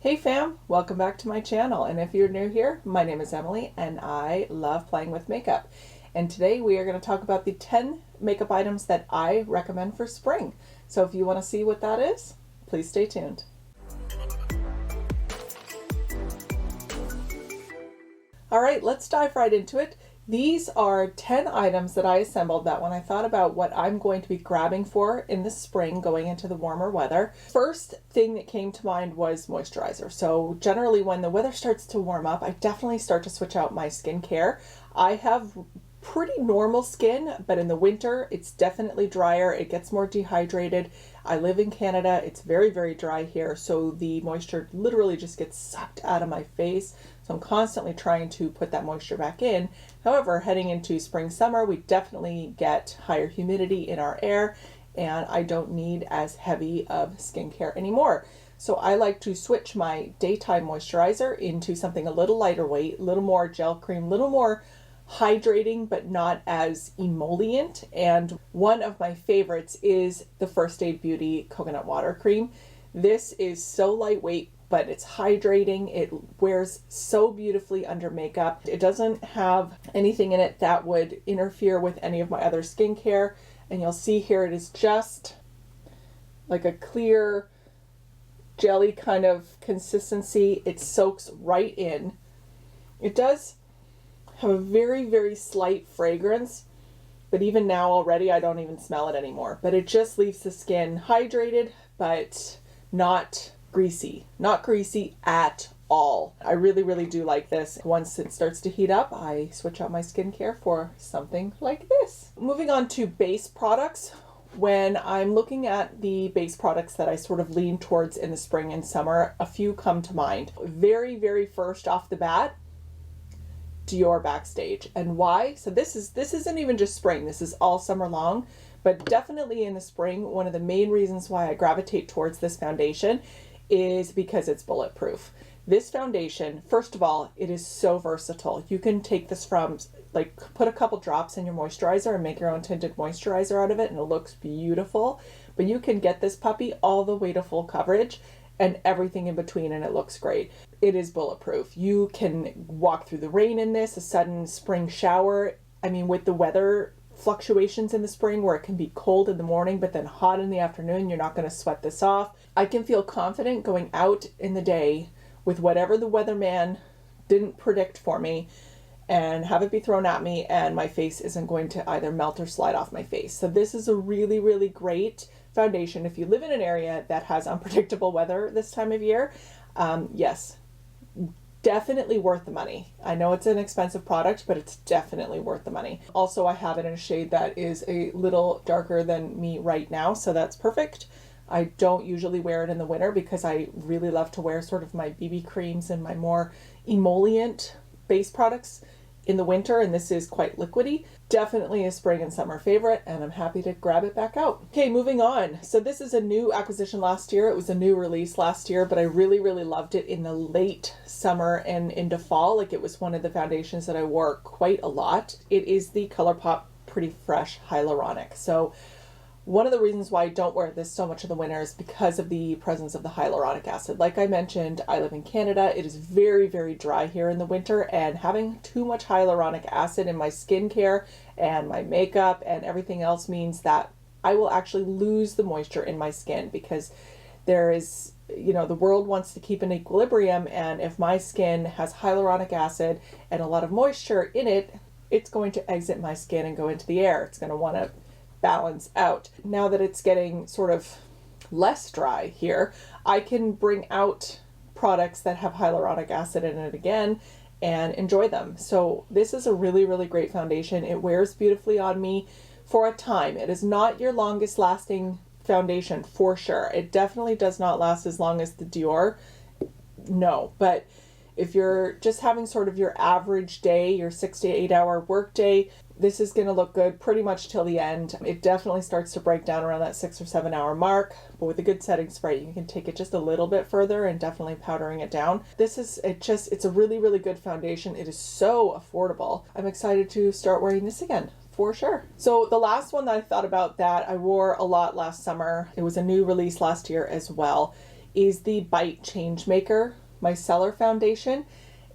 Hey fam, welcome back to my channel, and if you're new here, my name is Emily and I love playing with makeup. And today we are going to talk about the 10 makeup items that I recommend for spring. So if you want to see what that is, please stay tuned. Alright, let's dive right into it. These are 10 items that I assembled that when I thought about what I'm going to be grabbing for in the spring going into the warmer weather. First thing that came to mind was moisturizer. So generally when the weather starts to warm up, I definitely start to switch out my skincare. I have pretty normal skin, but in the winter it's definitely drier. It gets more dehydrated. I live in Canada. It's very, very dry here. So the moisture literally just gets sucked out of my face. So I'm constantly trying to put that moisture back in. However, heading into spring, summer, we definitely get higher humidity in our air and I don't need as heavy of skincare anymore. So I like to switch my daytime moisturizer into something a little lighter weight, a little more gel cream, a little more hydrating, but not as emollient. And one of my favorites is the First Aid Beauty Coconut Water Cream. This is so lightweight, but it's hydrating. It wears so beautifully under makeup. It doesn't have anything in it that would interfere with any of my other skincare. And you'll see here it is just like a clear jelly kind of consistency. It soaks right in. It does have a very, very slight fragrance, but even now already I don't even smell it anymore. But it just leaves the skin hydrated, but not greasy. Not greasy at all. I really, really do like this. Once it starts to heat up, I switch out my skincare for something like this. Moving on to base products. When I'm looking at the base products that I sort of lean towards in the spring and summer, a few come to mind. Very, very first off the bat, Dior Backstage. And why? So this isn't even just spring, this is all summer long, but definitely in the spring, one of the main reasons why I gravitate towards this foundation is because it's bulletproof. This foundation, first of all, it is so versatile. You can take this from, like, put a couple drops in your moisturizer and make your own tinted moisturizer out of it and it looks beautiful. But you can get this puppy all the way to full coverage and everything in between and it looks great. It is bulletproof. You can walk through the rain in this, a sudden spring shower. I mean, with the weather fluctuations in the spring where it can be cold in the morning but then hot in the afternoon, you're not going to sweat this off. I can feel confident going out in the day with whatever the weatherman didn't predict for me and have it be thrown at me and my face isn't going to either melt or slide off my face. So this is a really, really great foundation if you live in an area that has unpredictable weather this time of year. Yes, definitely worth the money. I know it's an expensive product, but it's definitely worth the money. Also, I have it in a shade that is a little darker than me right now, so that's perfect. I don't usually wear it in the winter because I really love to wear sort of my BB creams and my more emollient base products in the winter, and this is quite liquidy. Definitely a spring and summer favorite, and I'm happy to grab it back out. Okay, moving on. So this is a new acquisition last year. It was a new release last year, but I really, really loved it in the late summer and into fall. Like, it was one of the foundations that I wore quite a lot. It is the Colourpop Pretty Fresh Hyaluronic. So one of the reasons why I don't wear this so much in the winter is because of the presence of the hyaluronic acid. Like I mentioned, I live in Canada. It is very, very dry here in the winter, and having too much hyaluronic acid in my skincare and my makeup and everything else means that I will actually lose the moisture in my skin because there is, you know, the world wants to keep an equilibrium, and if my skin has hyaluronic acid and a lot of moisture in it, it's going to exit my skin and go into the air. It's going to want to balance out. Now that it's getting sort of less dry here, I can bring out products that have hyaluronic acid in it again and enjoy them. So this is a really, really great foundation. It wears beautifully on me for a time. It is not your longest lasting foundation for sure. It definitely does not last as long as the Dior. No, but if you're just having sort of your average day, your 6 to 8 hour work day, this is going to look good pretty much till the end. It definitely starts to break down around that 6 or 7 hour mark, but with a good setting spray, you can take it just a little bit further and definitely powdering it down. This is, it's a really, really good foundation. It is so affordable. I'm excited to start wearing this again. For sure. So the last one that I thought about that I wore a lot last summer, it was a new release last year as well, is the Bite Changemaker Micellar Foundation.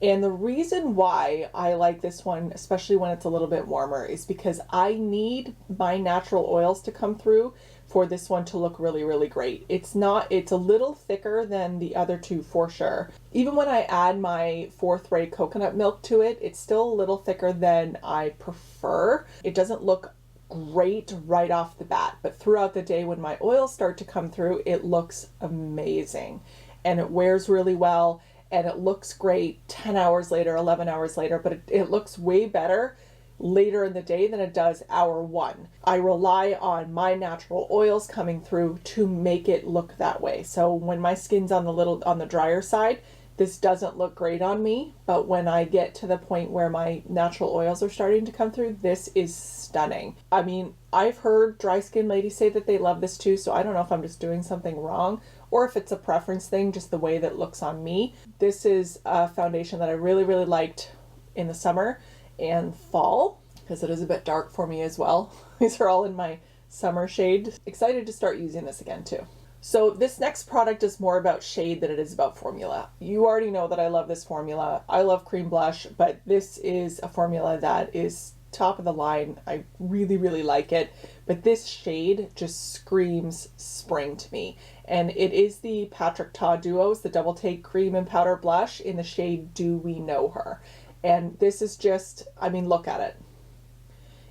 And the reason why I like this one, especially when it's a little bit warmer, is because I need my natural oils to come through for this one to look really, really great. It's a little thicker than the other two for sure. Even when I add my 4th Ray coconut milk to it, it's still a little thicker than I prefer. It doesn't look great right off the bat, but throughout the day when my oils start to come through, it looks amazing. And it wears really well. And it looks great 10 hours later, 11 hours later, but it looks way better later in the day than it does hour 1. I rely on my natural oils coming through to make it look that way. So when my skin's on the drier side, this doesn't look great on me, but when I get to the point where my natural oils are starting to come through, this is stunning. I mean, I've heard dry skin ladies say that they love this too, so I don't know if I'm just doing something wrong or if it's a preference thing, just the way that it looks on me. This is a foundation that I really, really liked in the summer and fall, because it is a bit dark for me as well. These are all in my summer shade. Excited to start using this again too. So this next product is more about shade than it is about formula. You already know that I love this formula. I love cream blush, but this is a formula that is top of the line. I really, really like it. But this shade just screams spring to me. And it is the Petra Duos, the Double Take Cream and Powder Blush in the shade Do We Know Her. And this is just, I mean, look at it.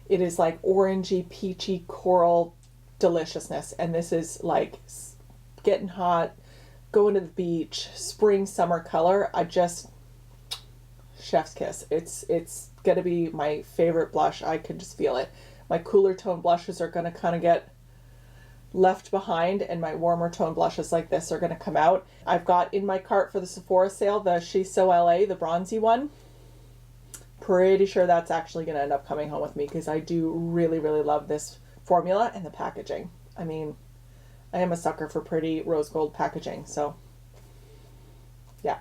It is like orangey, peachy, coral deliciousness. And this is like getting hot, going to the beach, spring, summer color. Chef's kiss. It's gonna be my favorite blush. I could just feel it. My cooler tone blushes are gonna kind of get left behind, and my warmer tone blushes like this are gonna come out. I've got in my cart for the Sephora sale the She's So LA, the bronzy one. Pretty sure that's actually gonna end up coming home with me because I do really, really love this formula and the packaging. I mean, I am a sucker for pretty rose gold packaging, so yeah.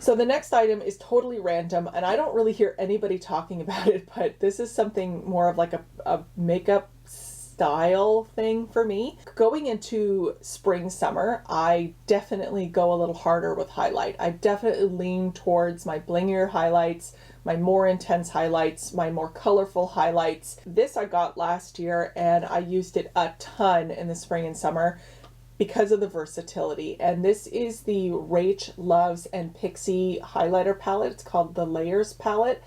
So the next item is totally random, and I don't really hear anybody talking about it, but this is something more of like a makeup style thing for me. Going into spring, summer, I definitely go a little harder with highlight. I definitely lean towards my blingier highlights, my more intense highlights, my more colorful highlights. This I got last year, and I used it a ton in the spring and summer because of the versatility. And this is the Rach Loves and Pixi highlighter palette. It's called the Layers Palette.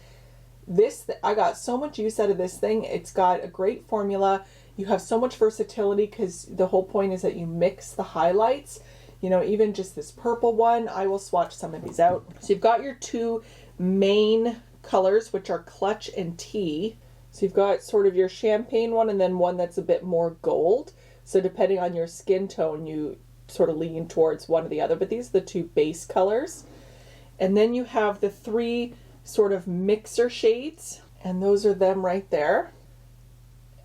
I got so much use out of this thing. It's got a great formula. You have so much versatility because the whole point is that you mix the highlights. You know, even just this purple one, I will swatch some of these out. So you've got your two main colors, which are Clutch and Tea. So you've got sort of your champagne one and then one that's a bit more gold. So depending on your skin tone, you sort of lean towards one or the other, but these are the two base colors. And then you have the 3 sort of mixer shades, and those are them right there.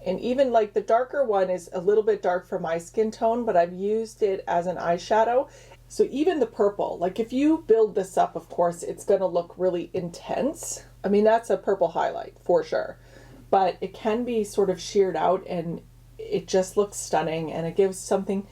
And even like the darker one is a little bit dark for my skin tone, but I've used it as an eyeshadow. So even the purple, like if you build this up, of course, it's going to look really intense. I mean, that's a purple highlight for sure, but it can be sort of sheared out and it just looks stunning, and it gives something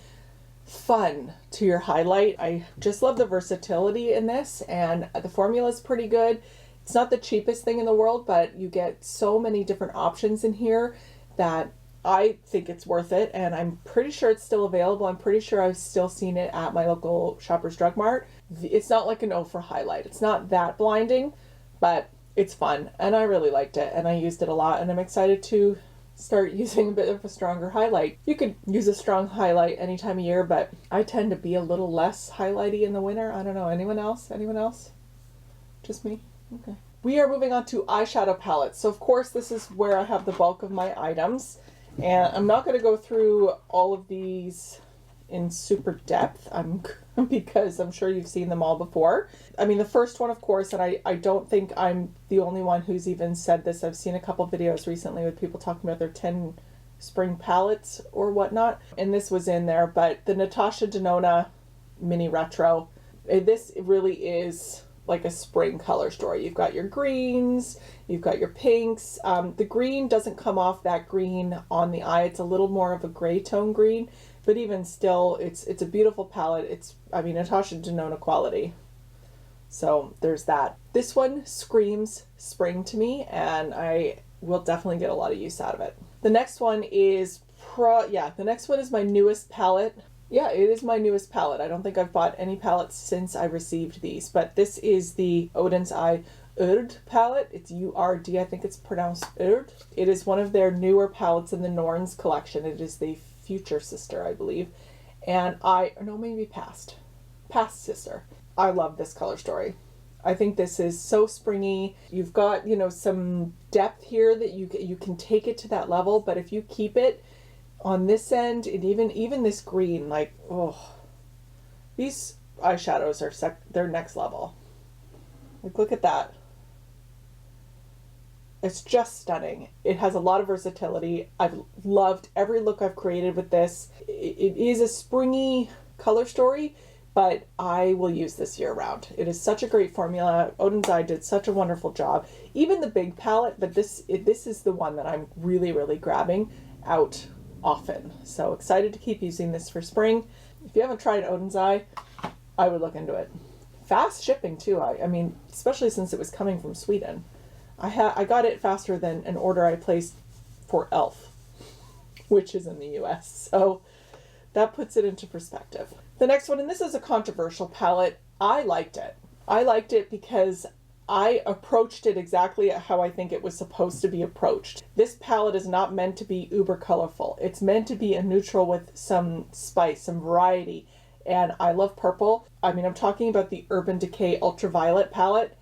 fun to your highlight. I just love the versatility in this, and the formula is pretty good. It's not the cheapest thing in the world, but you get so many different options in here that I think it's worth it, and I'm pretty sure it's still available. I'm pretty sure I've still seen it at my local Shoppers Drug Mart. It's not like an O for highlight. It's not that blinding, but it's fun, and I really liked it, and I used it a lot, and I'm excited to start using a bit of a stronger highlight. You could use a strong highlight any time of year, but I tend to be a little less highlighty in the winter. I don't know. Anyone else? Anyone else? Just me? Okay. We are moving on to eyeshadow palettes. So of course this is where I have the bulk of my items, and I'm not going to go through all of these in super depth because I'm sure you've seen them all before. I mean, the first one, of course, and I don't think I'm the only one who's even said this. I've seen a couple videos recently with people talking about their 10 spring palettes or whatnot, and this was in there, but the Natasha Denona Mini Retro, this really is like a spring color story. You've got your greens, you've got your pinks. The green doesn't come off that green on the eye. It's a little more of a gray tone green, but even still, it's a beautiful palette. It's, I mean, Natasha Denona quality. So there's that. This one screams spring to me, and I will definitely get a lot of use out of it. The next one is the next one is my newest palette. Yeah, it is my newest palette. I don't think I've bought any palettes since I received these, but this is the Oden's Eye Urd palette. It's U-R-D, I think it's pronounced Urd. It is one of their newer palettes in the Norns collection. It is the future sister, I believe. And maybe past sister. I love this color story. I think this is so springy. You've got, you know, some depth here that you can take it to that level, but if you keep it on this end, and even this green, like, oh, these eyeshadows are they're next level. Like, look at that. It's just stunning. It has a lot of versatility. I've loved every look I've created with this. It is a springy color story, but I will use this year round. It is such a great formula. Oden's Eye did such a wonderful job. Even the big palette, but this is the one that I'm really, really grabbing out often. So excited to keep using this for spring. If you haven't tried Oden's Eye, I would look into it. Fast shipping too. I mean, especially since it was coming from Sweden. I got it faster than an order I placed for e.l.f., which is in the US. So that puts it into perspective. The next one, and this is a controversial palette, I liked it. I liked it because I approached it exactly how I think it was supposed to be approached. This palette is not meant to be uber colorful. It's meant to be a neutral with some spice, some variety. And I love purple. I mean, I'm talking about the Urban Decay Ultraviolet palette.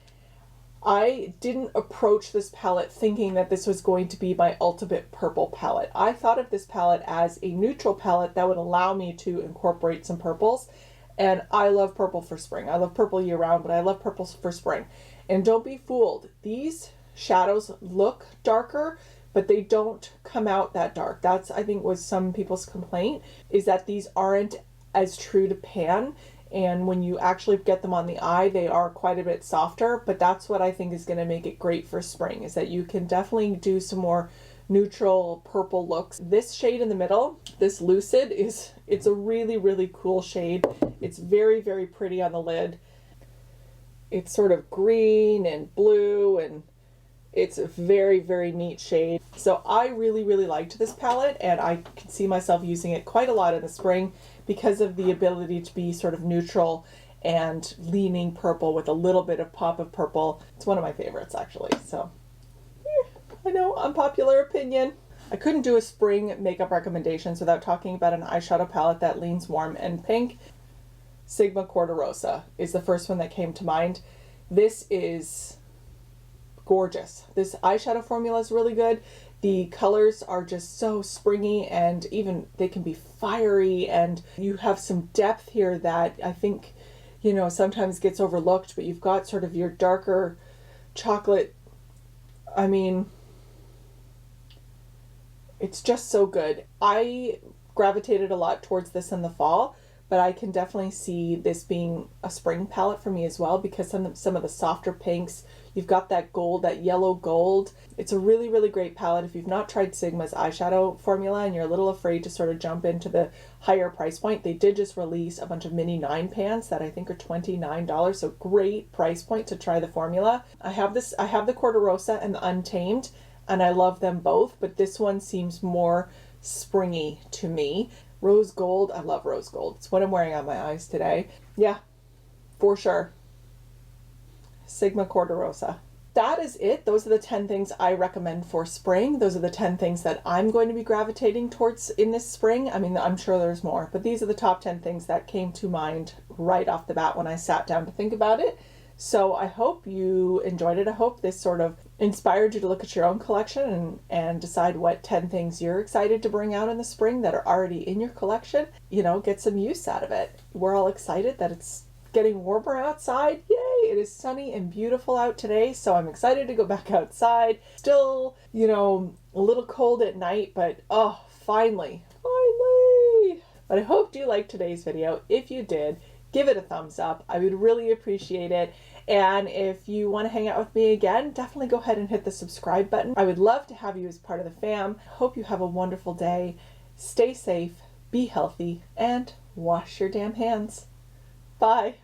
I didn't approach this palette thinking that this was going to be my ultimate purple palette. I thought of this palette as a neutral palette that would allow me to incorporate some purples. And I love purple for spring. I love purple year round, but I love purples for spring. And don't be fooled. These shadows look darker, but they don't come out that dark. That's, I think, was some people's complaint, is that these aren't as true to pan. And when you actually get them on the eye, they are quite a bit softer. But that's what I think is going to make it great for spring, is that you can definitely do some more neutral purple looks. This shade in the middle, this Lucid, it's a really, really cool shade. It's very, very pretty on the lid. It's sort of green and blue, and it's a very, very neat shade. So I really, really liked this palette, and I can see myself using it quite a lot in the spring because of the ability to be sort of neutral and leaning purple with a little bit of pop of purple. It's one of my favorites, actually. So I know, unpopular opinion. I couldn't do a spring makeup recommendations without talking about an eyeshadow palette that leans warm and pink. Sigma Corderosa is the first one that came to mind. This is gorgeous. This eyeshadow formula is really good. The colors are just so springy, and even they can be fiery, and you have some depth here that I think, you know, sometimes gets overlooked, but you've got sort of your darker chocolate. I mean, it's just so good. I gravitated a lot towards this in the fall, but I can definitely see this being a spring palette for me as well, because some of the softer pinks, you've got that gold, that yellow gold. It's a really, really great palette. If you've not tried Sigma's eyeshadow formula and you're a little afraid to sort of jump into the higher price point, they did just release a bunch of mini 9 pans that I think are $29, so great price point to try the formula. I have the Corderosa and the Untamed, and I love them both, but this one seems more springy to me. Rose gold, I love rose gold. It's what I'm wearing on my eyes today. Yeah, for sure. Sigma Corderosa. That is it. Those are the 10 things I recommend for spring. Those are the 10 things that I'm going to be gravitating towards in this spring. I mean, I'm sure there's more, but these are the top 10 things that came to mind right off the bat when I sat down to think about it. So I hope you enjoyed it. I hope this sort of inspired you to look at your own collection and decide what 10 things you're excited to bring out in the spring that are already in your collection. You know, get some use out of it. We're all excited that it's getting warmer outside. Yay! It is sunny and beautiful out today, so I'm excited to go back outside. Still, you know, a little cold at night, but finally. But I hope you liked today's video. If you did, give it a thumbs up. I would really appreciate it. And if you want to hang out with me again, definitely go ahead and hit the subscribe button. I would love to have you as part of the fam. Hope you have a wonderful day. Stay safe, be healthy, and wash your damn hands. Bye.